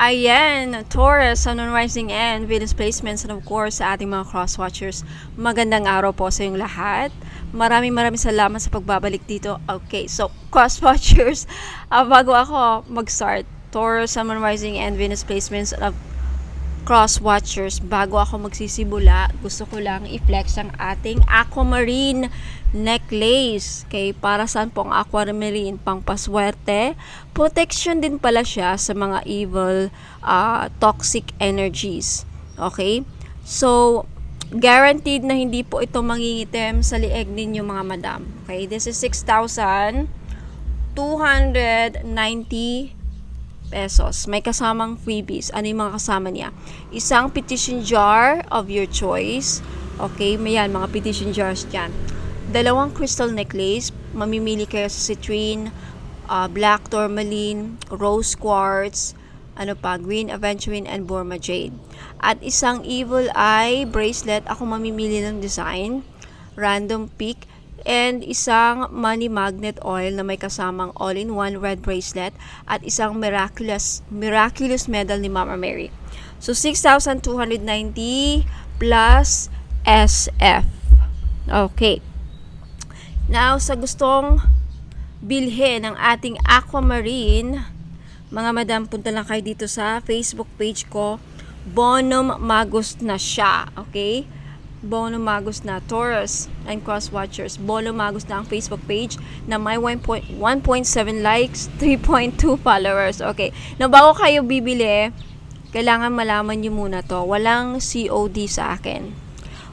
Ayan, Taurus, Sun, Moon, Rising, and Venus placements, and of course sa ating mga cross-watchers. Magandang araw po sa inyong lahat. Maraming salamat sa pagbabalik dito. Okay, so cross-watchers, bago ako mag-start, Taurus, Sun, Moon, Rising, and Venus placements of cross-watchers, bago ako magsisimula, gusto ko lang i-flex ang ating aquamarine necklace. Okay, para saan po ang aquamarine? Pang paswerte. Protection din pala siya sa mga evil, toxic energies. Okay? So, guaranteed na hindi po ito mangingitim sa lieg ninyo mga madam. Okay? This is 6,290 pesos. May kasamang freebies. Ano yung mga kasama niya? Isang petition jar of your choice. Okay, may yan, mga petition jars dyan. 2 crystal necklace. Mamimili kayo sa citrine, black tourmaline, rose quartz, green aventurine, and Burma jade. At isang evil eye bracelet. Ako mamimili ng design. Random pick. And isang money magnet oil na may kasamang all-in-one red bracelet at isang miraculous medal ni Mama Mary. So 6,290 plus SF. Okay. Now, sa gustong bilhin ng ating aquamarine, mga madam, punta lang kayo dito sa Facebook page ko. Bonum Magus na siya. Okay? Bonum Magus na, Taurus and cross-watchers. Bonum Magus na ang Facebook page na may 1.7 likes, 3.2 followers. Okay. Na bago kayo bibili, kailangan malaman nyo muna to. Walang COD sa akin.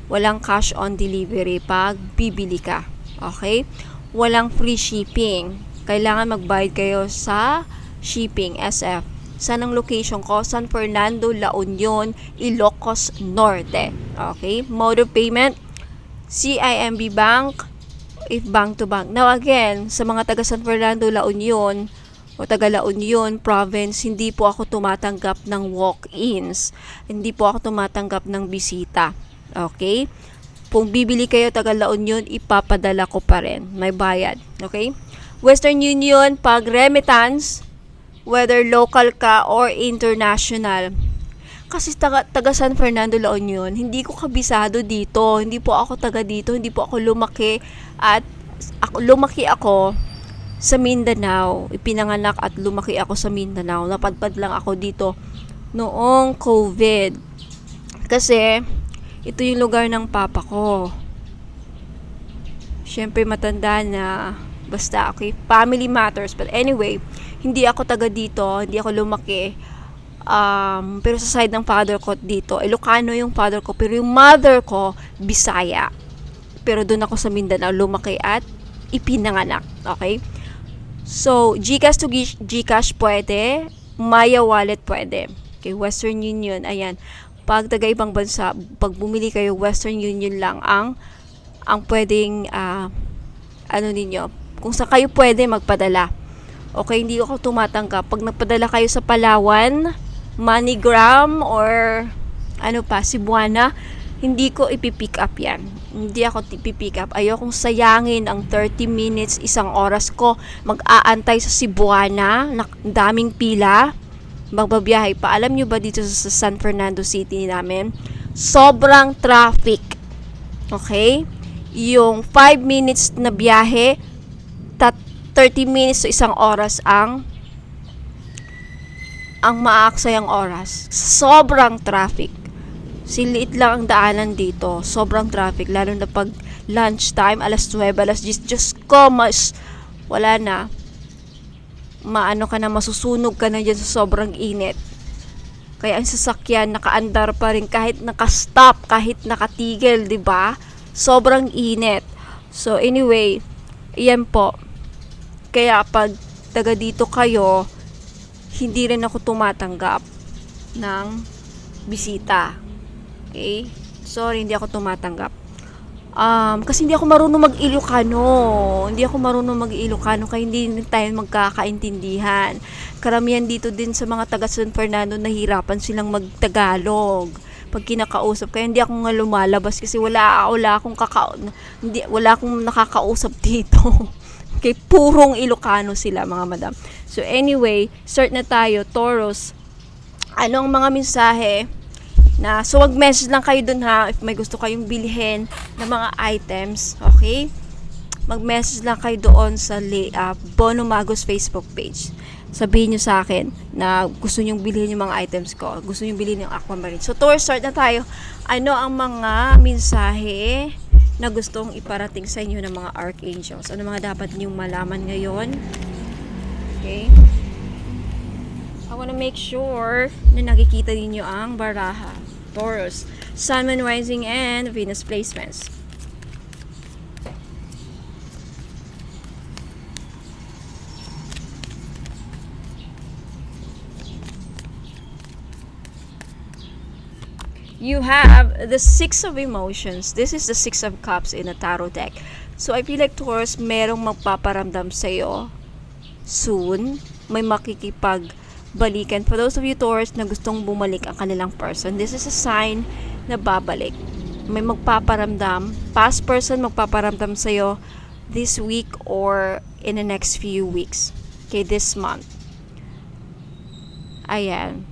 Walang cash on delivery pag bibili ka. Okay? Walang free shipping. Kailangan magbayad kayo sa shipping, SF. Saan ang location ko? San Fernando, La Union, Ilocos Norte. Okay? Mode of payment, CIMB Bank, if bank to bank. Now again, sa mga taga San Fernando, La Union, o taga La Union Province, hindi po ako tumatanggap ng walk-ins. Hindi po ako tumatanggap ng bisita. Okay? Kung bibili kayo taga La Union, ipapadala ko pa rin. May bayad. Okay? Western Union, pag remittance, whether local ka or international. Kasi taga San Fernando, La Union, hindi ko kabisado dito. Hindi po ako taga dito, hindi po ako lumaki. At lumaki ako sa Mindanao. Ipinanganak at lumaki ako sa Mindanao. Napadpad lang ako dito noong COVID. Kasi ito yung lugar ng papa ko. Siyempre matanda na. Basta, okay, family matters. But anyway, hindi ako taga dito, hindi ako lumaki. Pero sa side ng father ko dito, Ilocano yung father ko, pero yung mother ko, Bisaya. Pero doon ako sa Mindanao lumaki at ipinanganak. Okay? So, GCash to GCash pwede, Maya Wallet pwede. Okay, Western Union, ayan. Pag taga ibang bansa, pag bumili kayo, Western Union lang ang pwedeng, ninyo. Kung sa kayo pwede magpadala. Okay, hindi ako tumatanggap. Pag nagpadala kayo sa Palawan, MoneyGram, or Cebuana, hindi ko ipipick up yan. Hindi ako ipipick up. Ayokong sayangin ang 30 minutes, isang oras ko mag-aantay sa Cebuana, daming pila, magbabiyahe pa. Alam nyo ba dito sa San Fernando City namin, sobrang traffic. Okay? Yung 5 minutes na biyahe, 30 minutes to isang oras ang maaksayang oras. Sobrang traffic. Siliit lang ang daanan dito. Sobrang traffic. Lalo na pag lunchtime, alas 9, alas 10. Diyos ko, wala na. Masusunog ka na dyan sa sobrang init. Kaya ang sasakyan, nakaandar pa rin kahit nakastop, kahit nakatigil, 'di ba? Sobrang init. So anyway, iyan po. Kaya pag taga dito kayo, hindi rin ako tumatanggap ng bisita. Okay? Sorry, hindi ako tumatanggap. Kasi hindi ako marunong mag-Ilocano. Hindi ako marunong mag-Ilocano, kaya hindi tayo magkakaintindihan. Karamihan dito din sa mga taga San Fernando, nahirapan silang mag-Tagalog pag kinakausap. Kaya hindi ako nga lumalabas kasi wala akong nakakausap dito. Okay, purong Ilocano sila mga madam. So anyway, start na tayo. Taurus, Ano ang mga mensahe na, so mag-message lang kayo dun ha, if may gusto kayong bilhin ng mga items, okay? Mag-message lang kayo doon sa Bono Magos Facebook page. Sabihin nyo sa akin na gusto nyong bilhin yung mga items ko, gusto nyong bilhin yung aquamarine. So, tour start na tayo. Ano ang mga mensahe na gustong iparating sa inyo ng mga archangels? Ano mga dapat nyong malaman ngayon? Okay? I wanna make sure na nakikita ninyo ang baraha. Taurus, Sun, Moon, Rising, and Venus placements. You have the Six of Emotions. This is the Six of Cups in a tarot deck. So, I feel like Taurus, merong magpaparamdam sa'yo soon. May makikipagbalikan. For those of you Taurus na gustong bumalik ang kanilang person, this is a sign na babalik. May magpaparamdam. Past person magpaparamdam sa'yo this week or in the next few weeks. Okay, this month. Ayan.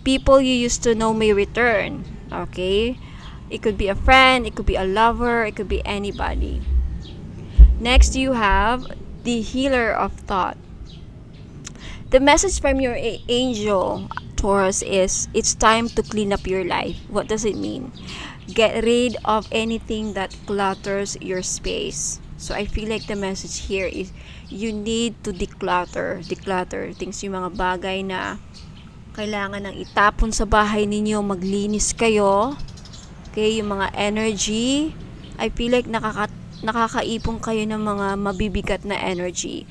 People you used to know may return. Okay? It could be a friend, it could be a lover, it could be anybody. Next, you have the Healer of Thought. The message from your angel, Taurus, is it's time to clean up your life. What does it mean? Get rid of anything that clutters your space. So, I feel like the message here is you need to declutter things, yung mga bagay na kailangan ng itapon sa bahay ninyo, maglinis kayo. Okay, yung mga energy, I feel like nakakaipon kayo ng mga mabibigat na energy.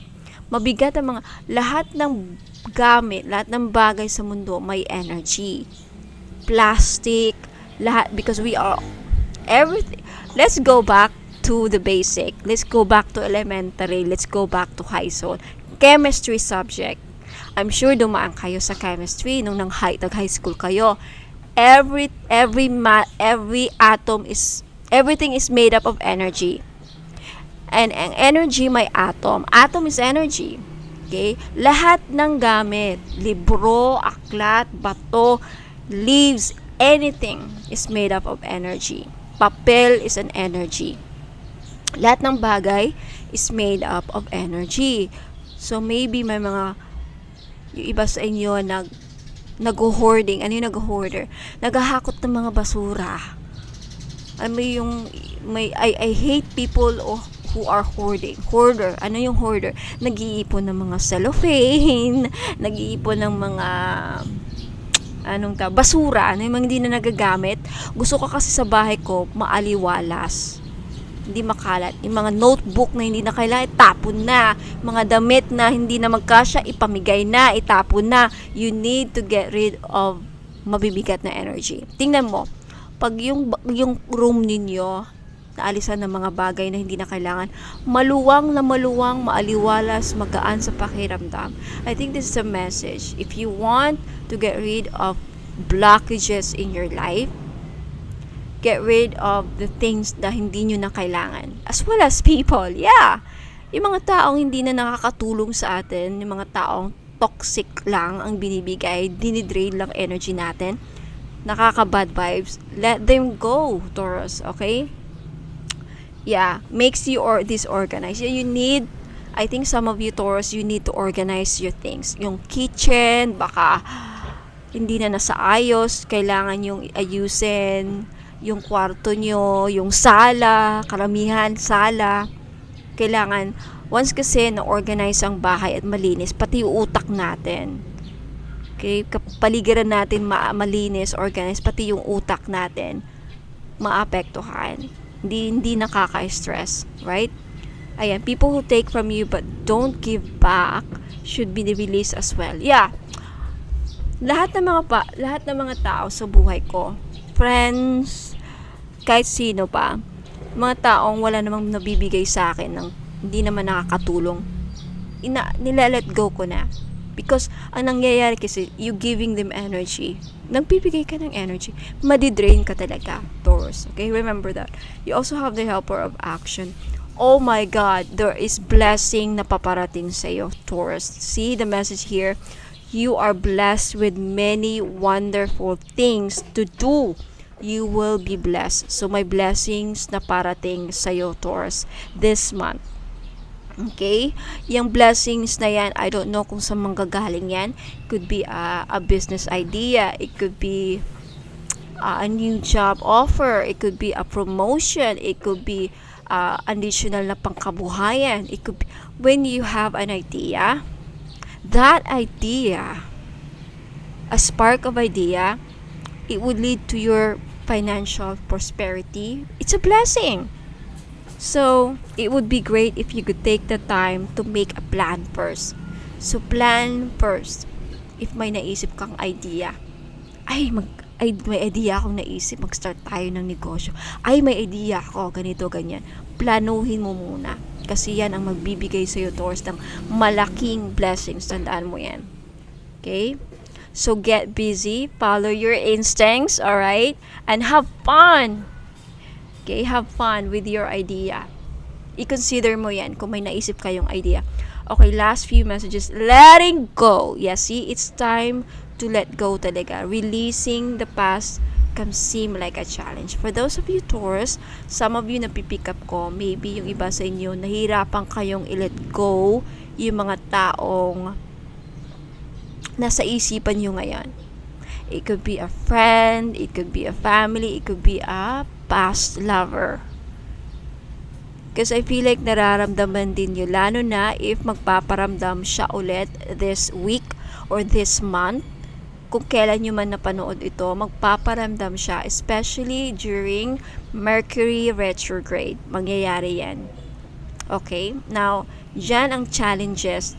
Mabigat ang mga, lahat ng gamit, lahat ng bagay sa mundo may energy. Plastic, lahat, because we are everything. Let's go back to the basic. Let's go back to elementary. Let's go back to high school. Chemistry subject. I'm sure dumaan kayo sa chemistry nung nag-high school kayo. Every atom is, everything is made up of energy. And ang energy may atom. Atom is energy. Okay? Lahat ng gamit, libro, aklat, bato, leaves, anything is made up of energy. Papel is an energy. Lahat ng bagay is made up of energy. So maybe may mga, yung iba sa inyo nag-hoarding. Ano yung nag-hoarder? Naghahakot ng mga basura. Ano yung I hate people who are hoarding. Hoarder. Ano yung hoarder? Nag-iipon ng mga cellophane, nag-iipon ng mga basura, ano yung mga hindi na nagagamit. Gusto ko kasi sa bahay ko maaliwalas. Hindi makalat. Yung mga notebook na hindi na kailangan, itapon na. Mga damit na hindi na magkasya, ipamigay na, itapon na. You need to get rid of mabibigat na energy. Tingnan mo, pag yung room ninyo, naalisan ng mga bagay na hindi na kailangan, maluwang, maaliwalas, magaan sa pakiramdam. I think this is a message. If you want to get rid of blockages in your life, get rid of the things na hindi nyo na kailangan. As well as people. Yeah. Yung mga taong hindi na nakakatulong sa atin, yung mga taong toxic lang ang binibigay, dinidrain lang energy natin, nakaka-bad vibes, let them go, Taurus. Okay? Yeah. Makes you disorganized. You need, I think some of you Taurus, you need to organize your things. Yung kitchen, baka hindi na nasa ayos, kailangan yung ayusin. Yung kwarto nyo, yung sala, karamihan sala, kailangan, once kasi na-organize ang bahay at malinis, pati yung utak natin, okay, paligiran natin malinis, organize, pati yung utak natin, maapektuhan, hindi nakaka-stress, right? Ayan, people who take from you but don't give back should be released as well. Yeah, lahat ng mga tao sa buhay ko, friends, kahit sino pa, mga taong wala namang nabibigay sa akin ng hindi naman nakakatulong, nila-let go ko na. Because ang nangyayari kasi, you giving them energy. Nagbibigay ka ng energy, madidrain ka talaga, Taurus. Okay, remember that. You also have the helper of action. Oh my God, there is blessing na paparating sa iyo, Taurus. See the message here. You are blessed with many wonderful things to do. You will be blessed. So may blessings na parating sa'yo, Taurus, this month. Okay? Yung blessings na yan, I don't know kung saan manggagaling yan. It could be a business idea. It could be a new job offer. It could be a promotion. It could be additional na pangkabuhayan. It could be, when you have an idea, that idea, a spark of idea, it would lead to your financial prosperity. It's a blessing. So, it would be great if you could take the time to make a plan first. So, plan first. If may naisip kang idea, may idea akong naisip, mag-start tayo ng negosyo. May idea ako, ganito, ganyan. Planuhin mo muna. Kasi yan ang magbibigay sa'yo, Taurus, ng malaking blessings. Tandaan mo yan. Okay? So, get busy. Follow your instincts, alright? And have fun. Okay? Have fun with your idea. I-consider mo yan kung may naisip kayong idea. Okay, last few messages. Letting go. Yes, see? It's time to let go talaga. Releasing the past can seem like a challenge. For those of you Taurus, some of you na pipick up ko, maybe yung iba sa inyo, nahirapan kayong i-let go yung mga taong nasa isipan nyo ngayon. It could be a friend, it could be a family, it could be a past lover. Because I feel like nararamdaman din nyo, lalo na if magpaparamdam siya ulit this week or this month. Kung kailan nyo man napanood ito, magpaparamdam siya, especially during Mercury retrograde. Mangyayari yan. Okay? Now, dyan ang challenges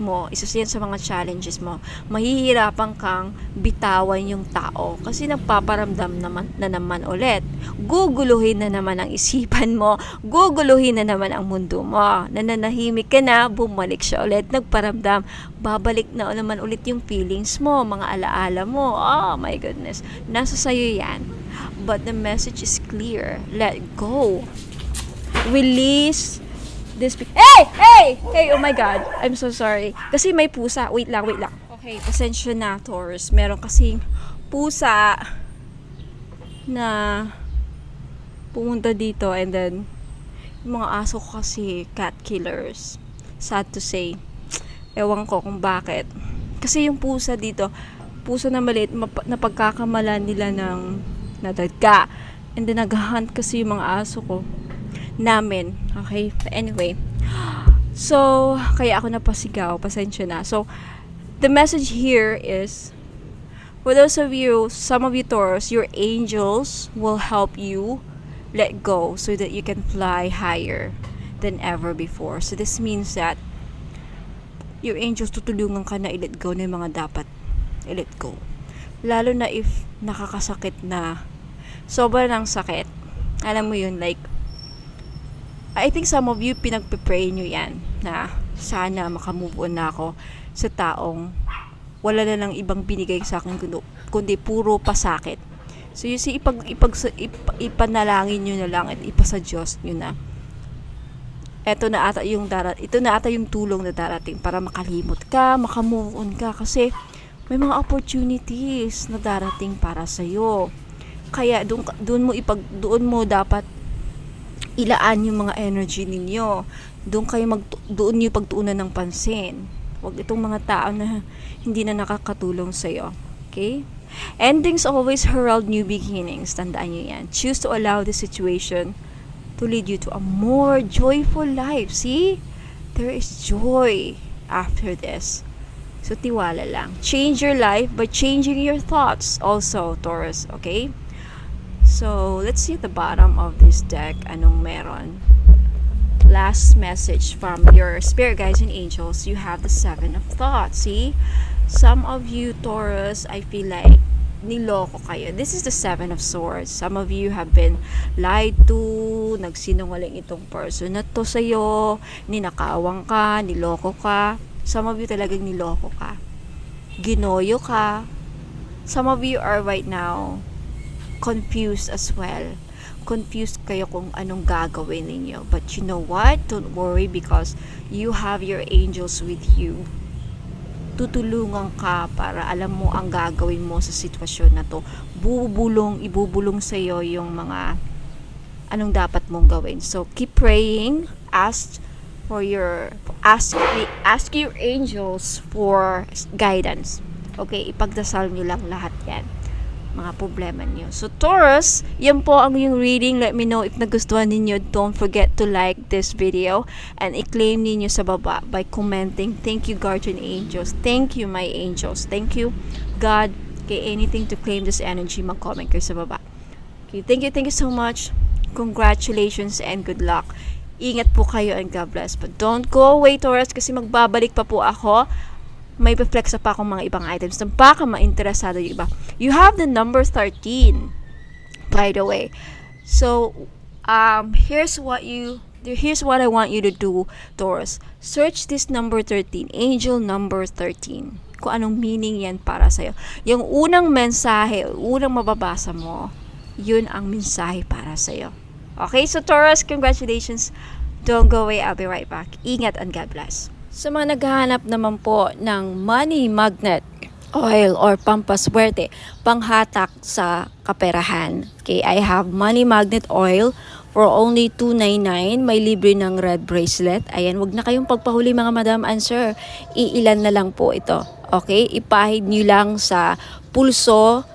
mo, isa yan sa mga challenges mo, mahihirapan kang bitawan yung tao kasi nagpaparamdam naman ulit. Guguluhin na naman ang isipan mo, guguluhin na naman ang mundo mo. Nananahimik ka na, bumalik siya ulit, nagparamdam, babalik na naman ulit yung feelings mo, mga alaala mo. Oh my goodness, nasa sayo yan. But the message is clear. Let go. Release this. Hey, oh my god, I'm so sorry. Kasi may pusa. Wait lang. Okay, pasensya na, Taurus. Meron kasing pusa na pumunta dito, and then yung mga aso ko kasi cat killers. Sad to say. Ewan ko kung bakit. Kasi yung pusa dito, pusa na maliit, napagkakamalan nila ng nadagka. And then nag-hunt kasi yung mga aso ko namin. Okay? Anyway. So, kaya ako napasigaw. Pasensya na. So, the message here is, for those of you, some of you Taurus, your angels will help you let go so that you can fly higher than ever before. So, this means that your angels tutulungan ka na i-let go na yung mga dapat i-let go. Lalo na if nakakasakit na, sobrang sakit. Alam mo yun, like, I think some of you, pinagpipray nyo yan na sana makamove on na ako sa taong wala na lang ibang binigay sa akin kundi puro pasakit. So you see, ipanalangin nyo na lang at ipasa Diyos nyo na ito na ata yung tulong na darating para makalimot ka, makamove on ka, kasi may mga opportunities na darating para sa'yo. Kaya doon mo dapat ilaan yung mga energy ninyo. Doon niyo pagtuunan ng pansin. Huwag itong mga tao na hindi na nakakatulong sa iyo. Okay? Endings always herald new beginnings. Tandaan niyo yan. Choose to allow the situation to lead you to a more joyful life. See? There is joy after this. So, tiwala lang. Change your life by changing your thoughts also, Taurus. Okay? So, let's see at the bottom of this deck. Anong meron? Last message from your spirit guides and angels. You have the 7 of thoughts. See? Some of you, Taurus, I feel like niloko kayo. This is the 7 of swords. Some of you have been lied to, nagsinungaling itong person na to sa'yo, ninakawang ka, niloko ka. Some of you talagang niloko ka. Ginoyo ka. Some of you are right now confused as well. Confused kayo kung anong gagawin ninyo. But you know what? Don't worry, because you have your angels with you. tutulungan ka para alam mo ang gagawin mo sa sitwasyon na to. Ibubulong sa iyo yung mga anong dapat mong gawin. So keep praying, ask your angels for guidance. Okay, ipagdasal niyo lang lahat 'yan, mga problema niyo. So Taurus, yan po ang yung reading. Let me know if nagustuhan ninyo. Don't forget to like this video and i-claim ninyo sa baba by commenting. Thank you, guardian angels. Thank you, my angels. Thank you, God. Okay, anything to claim this energy, mag-comment kayo sa baba. Okay, thank you so much. Congratulations and good luck. Ingat po kayo and God bless. But don't go away, Taurus, kasi magbabalik pa po ako. May pa-flex pa akong mga ibang items na baka ma-interesado yung iba. You have the number 13, by the way. So, here's what I want you to do, Taurus. Search this number 13, angel number 13. Kung anong meaning yan para sa'yo. Yung unang mensahe, unang mababasa mo, yun ang mensahe para sa'yo. Okay, so Taurus, congratulations. Don't go away, I'll be right back. Ingat and God bless. Sa mga naghahanap naman po ng money magnet oil or pampaswerte, panghatak sa kaperahan. Okay, I have money magnet oil for only $2.99. May libre ng red bracelet. Ayan, wag na kayong pagpahuli mga madam and sir. Iilan na lang po ito. Okay, ipahid nyo lang sa pulso,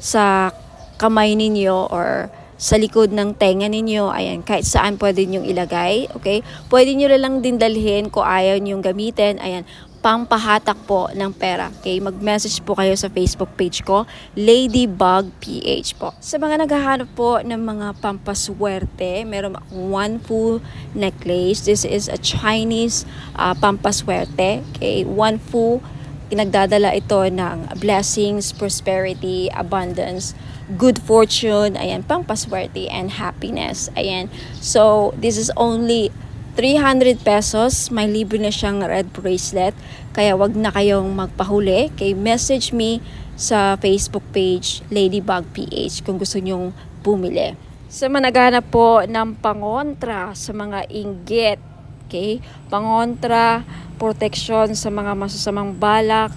sa kamay ninyo or sa likod ng tenga ninyo. Ayan, kahit saan pwede nyong ilagay. Okay? Pwede nyo lang din dalhin kung ayaw nyong gamitin. Ayan, pampahatak po ng pera. Okay? Mag-message po kayo sa Facebook page ko, Ladybug PH po. Sa mga naghahanap po ng mga pampaswerte, meron akong one full necklace. This is a Chinese pampaswerte. Okay? One full, nagdadala ito ng blessings, prosperity, abundance, good fortune, ayan, pampaswerte and happiness. Ayan. So, this is only 300 pesos. May libre na siyang red bracelet. Kaya wag na kayong magpahuli. Okay, message me sa Facebook page, Ladybug PH, kung gusto nyong bumili. Sa mga naghahanap po ng pangontra sa mga inggit, okay, pangontra, protection sa mga masasamang balak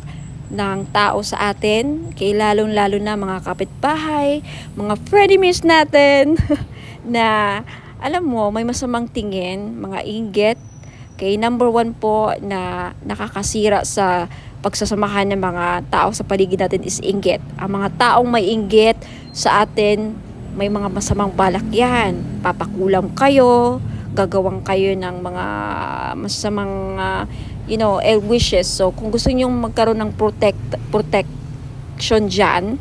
ng tao sa atin, kay lalong-lalo na mga kapitbahay, mga frenemies natin na alam mo, may masamang tingin, mga inggit. Okay, number 1 po na nakakasira sa pagsasamahan ng mga tao sa paligid natin is inggit. Ang mga taong may inggit sa atin, may mga masamang balak yan. Papakulam kayo, gagawang kayo ng mga masamang wishes. So, kung gusto niyo magkaroon ng protection dyan,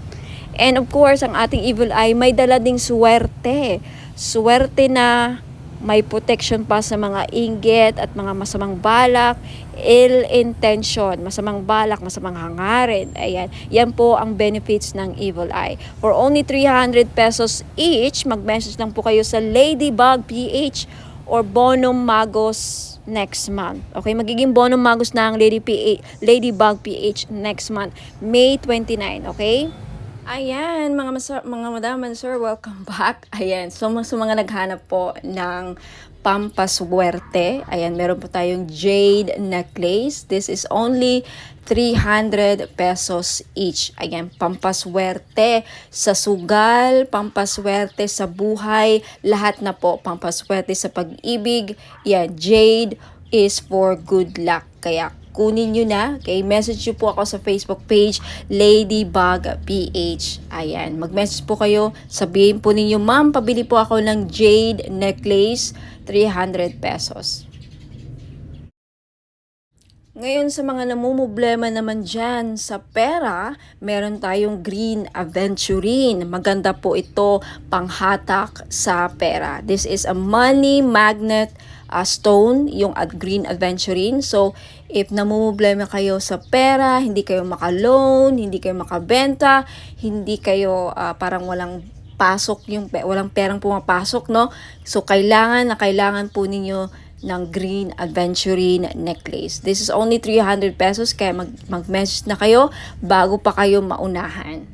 and of course, ang ating evil eye, may dala ding swerte. Swerte na may protection pa sa mga inggit at mga masamang balak, ill intention, masamang balak, masamang hangarin. Ayan. Yan po ang benefits ng evil eye. For only 300 pesos each, mag-message lang po kayo sa Ladybug PH or Bonum Magos next month. Okay, magiging Bonum Magos na ang Ladybug PH next month, May 29, okay? Ayan, mga madam and sir, welcome back. Ayan, so sa mga naghanap po ng pampaswerte, ayan, meron po tayong jade necklace. This is only 300 pesos each. Ayan, pampaswerte sa sugal, pampaswerte sa buhay, lahat na po, pampaswerte sa pag-ibig. Yan, jade is for good luck. Kaya kunin nyo na. Okay, message nyo po ako sa Facebook page, Ladybug PH. Ayan, mag-message po kayo. Sabihin po ninyo, ma'am, pabili po ako ng jade necklace, 300 pesos. Ngayon sa mga namumblema naman dyan sa pera, meron tayong green aventurine. Maganda po ito panghatak sa pera. This is a money magnet stone, yung green aventurine. So, if namumblema kayo sa pera, hindi kayo maka-loan, hindi kayo makabenta, hindi kayo parang walang pasok, walang perang pumapasok, no? So, kailangan po ninyo ng green aventurine necklace. This is only 300 pesos, kaya mag-message na kayo bago pa kayo maunahan.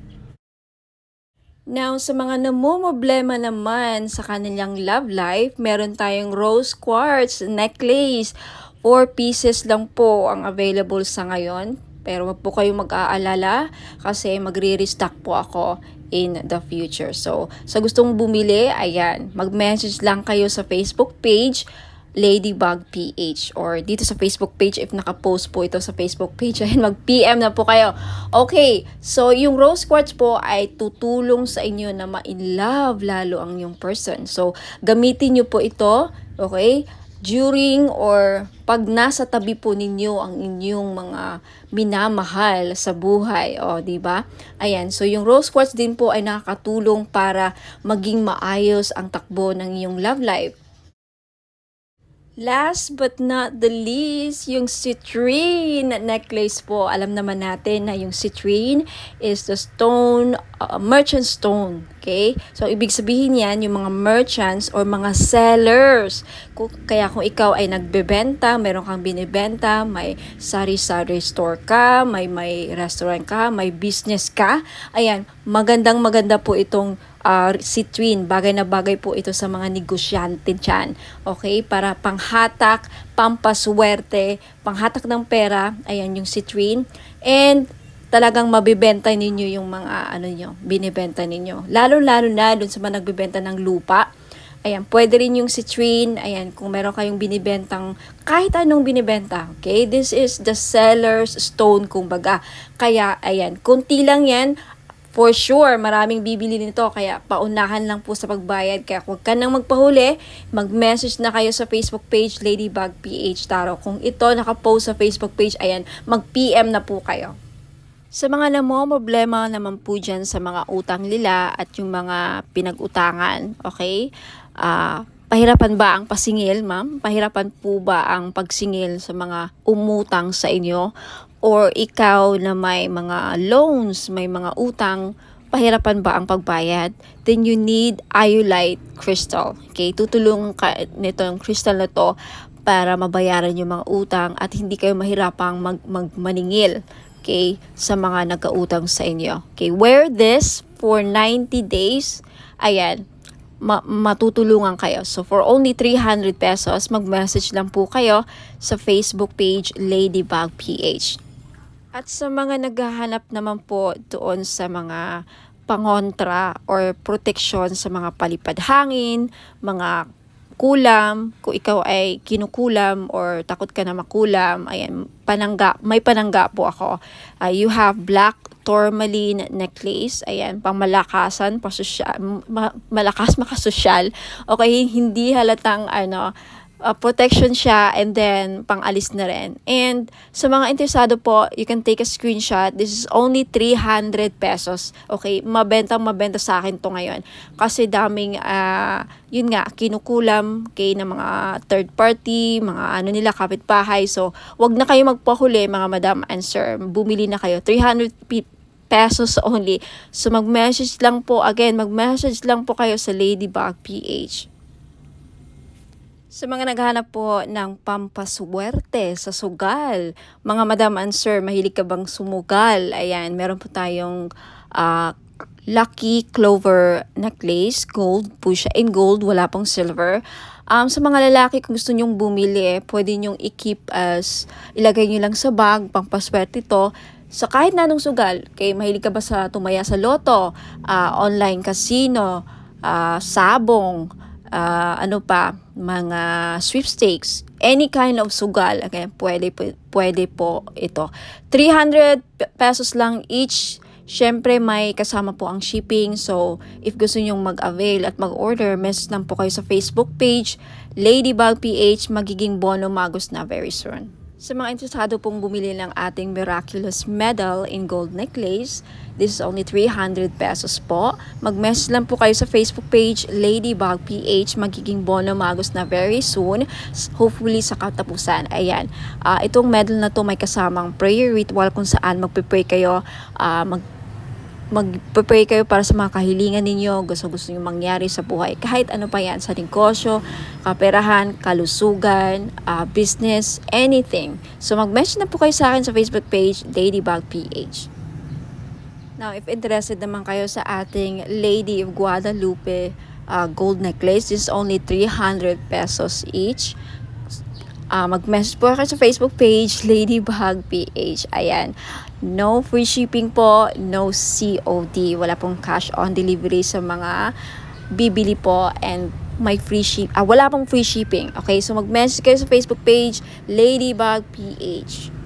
Now, sa mga namumblema naman sa kanilang love life, meron tayong rose quartz necklace. 4 pieces lang po ang available sa ngayon. Pero wag po kayong mag-aalala kasi magre-restock po ako in the future. So, sa gustong bumili, ayan, mag-message lang kayo sa Facebook page, Ladybug PH, or dito sa Facebook page if naka-post po ito sa Facebook page, ayan, mag-PM na po kayo. Okay, so yung rose quartz po ay tutulong sa inyo na ma-in-love lalo ang yung person. So, gamitin nyo po ito, okay, during or pag nasa tabi po ninyo ang inyong mga minamahal sa buhay, o di ba? Ayan, so yung rose quartz din po ay nakakatulong para maging maayos ang takbo ng iyong love life. Last but not the least, yung citrine necklace po. Alam naman natin na yung citrine is the stone, merchant stone. Okay? So, ibig sabihin yan, yung mga merchants or mga sellers. Kaya kung ikaw ay nagbebenta, meron kang binibenta, may sari-sari store ka, may restaurant ka, may business ka, ayan, maganda po itong citrine. Bagay na bagay po ito sa mga negosyante dyan. Okay? Para panghatak, pampaswerte, panghatak ng pera, ayan yung citrine. And talagang mabibenta ninyo yung mga binibenta ninyo. Lalo-lalo na dun sa mga nagbibenta ng lupa. Ayan, pwede rin yung citrine. Ayan, kung meron kayong binibentang kahit anong binibenta. Okay? This is the seller's stone, kumbaga. Kaya, ayan, kunti lang yan. For sure, maraming bibili nito, kaya paunahan lang po sa pagbayad. Kaya huwag ka nang magpahuli, mag-message na kayo sa Facebook page, Ladybug PH Tarot. Kung ito nakapost sa Facebook page, ayan, mag-PM na po kayo. Sa mga problema naman po dyan sa mga utang nila at yung mga pinag-utangan, okay? Pahirapan ba ang pasingil, ma'am? Pahirapan po ba ang pagsingil sa mga umutang sa inyo? Or ikaw na may mga loans, may mga utang, pahirapan ba ang pagbayad? Then you need iolite crystal. Okay? Tutulungan ka nito yung crystal na to para mabayaran yung mga utang at hindi kayo mahirapang maningil. Okay? Sa mga nagkautang sa inyo. Okay? Wear this for 90 days. Ayan. Matutulungan kayo. So, for only 300 pesos, mag-message lang po kayo sa Facebook page, Ladybug PH. At sa mga naghahanap naman po doon sa mga pangontra or protection sa mga palipad hangin, mga kulam, kung ikaw ay kinukulam or takot ka na makulam, ayan, may panangga po ako. You have black tourmaline necklace, ayan, pangmalakasan, malakas makasosyal. Okay, hindi halatang protection siya, and then pang-alis na rin. And sa mga interesado po, you can take a screenshot. This is only 300 pesos. Okay, mabenta sa akin to ngayon. Kasi daming, yun nga, kinukulam kay na mga third party, mga nila, kapitbahay. So, wag na kayo magpahuli, mga madam and sir. Bumili na kayo. 300 pesos only. So, mag-message lang po kayo sa Ladybug PH. Sa mga naghahanap po ng pampaswerte sa sugal, mga madam and sir, mahilig ka bang sumugal? Ayan, meron po tayong lucky clover necklace, gold po siya, in gold, wala pong silver. Sa mga lalaki, kung gusto nyong bumili, pwede nyong i-keep ilagay nyo lang sa bag, pampaswerte ito, sa kahit na anong sugal. Okay, mahilig ka ba sa tumaya sa loto, online casino, sabong, mga sweepstakes, any kind of sugal, okay, pwede po ito. 300 pesos lang each. Syempre, may kasama po ang shipping. So, if gusto nyong mag-avail at mag-order, message lang po kayo sa Facebook page, Ladybug PH, magiging bono magos na very soon. Sa mga interesado pong bumili ng ating miraculous medal in gold necklace, this is only 300 pesos po. Mag-message lang po kayo sa Facebook page, Ladybug PH, magiging bono magos na very soon, hopefully sa katapusan. Ayan, itong medal na to may kasamang prayer ritual kung saan magpe-pray kayo, magpe-pray kayo para sa mga kahilingan ninyo, gusto nyo mangyari sa buhay. Kahit ano pa yan, sa negosyo, kaperahan, kalusugan, business, anything. So mag-message na po kayo sa akin sa Facebook page, Ladybug PH. Now, if interested naman kayo sa ating Lady of Guadalupe gold necklace, this is only 300 pesos each. mag-message po kayo sa Facebook page, Ladybug PH. Ayan. No free shipping po, no COD. Wala pong cash on delivery sa mga bibili po, and may wala pong free shipping. Okay, so mag-message kayo sa Facebook page, Ladybug PH.